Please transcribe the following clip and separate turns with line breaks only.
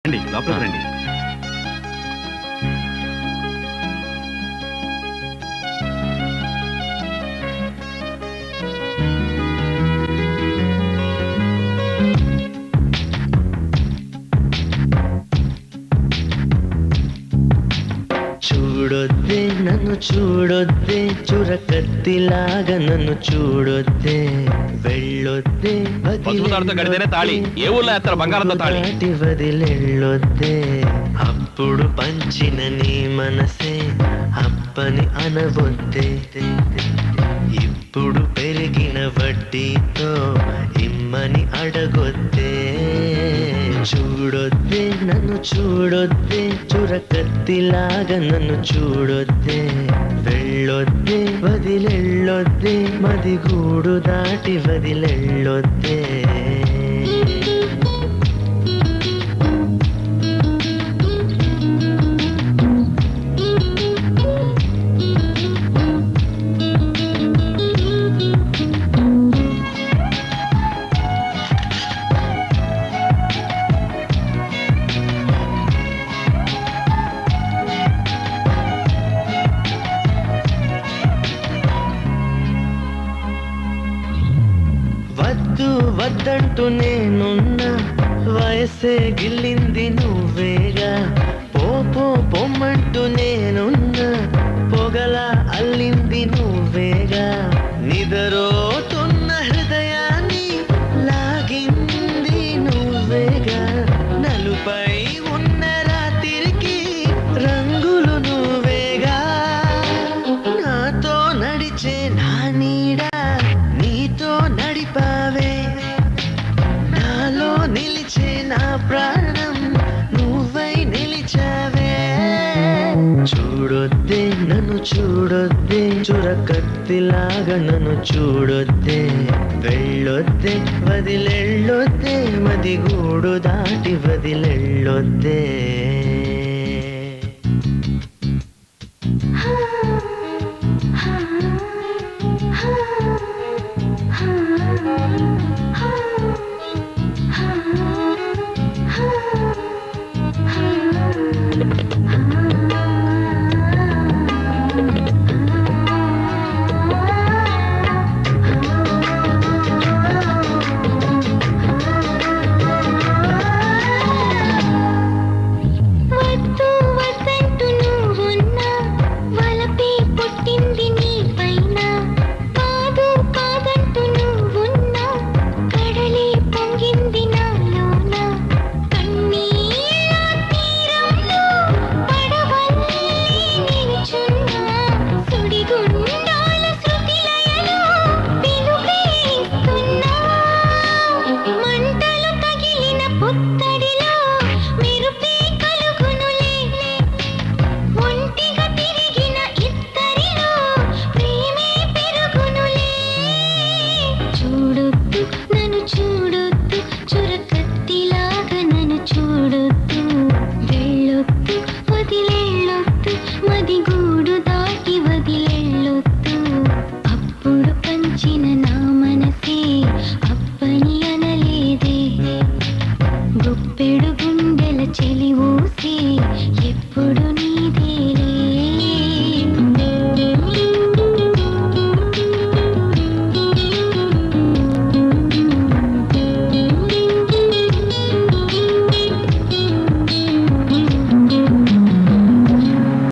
రండి లోపలికి రండి.
చూడొద్దే నన్ను చూడొద్దే చురకత్తిలాగా నన్ను చూడొద్దే వెళ్ళొద్దే
కడితేనే తాళి ఏ ఊళ్ళో వేస్తారు బంగారంతో తాళి
వదిలెళ్ళొద్దే అప్పుడు పంచిన నీ మనసే అప్పని అనవొద్దే ఇప్పుడు పెరిగిన వడ్డీతో ఇమ్మని అడగొద్దే చూడొద్దే నన్ను చూడొద్దే చురకత్తిలాగా నన్ను చూడొద్దే వెళ్ళొద్దే వదిలెళ్ళొద్దే మదిగూడు దాటి వదిలెళ్ళొద్దే వద్దు వద్దంటూ నేనున్నా వయసే గిల్లింది నువ్వేగా పో పొమ్మంటూ నేనున్నా పొగల అల్లింది నువ్వేగా నిదరోతున్న హృదయాన్ని లాగింది నువ్వేగా నలుపై ఉన్న రాత్రికి రంగులు నువ్వేగా నాతో నడిచే నా నీడా నీతో నడిపావే నాలో నిలిచే నా ప్రాణం నువ్వై నిలిచావే చూడొద్దే నన్ను చూడొద్దే చురకత్తిలాగా నన్ను చూడొద్దే వెళ్ళొద్దే వదిలెళ్ళొద్దే మదిగూడు దాటి వదిలెళ్ళొద్దే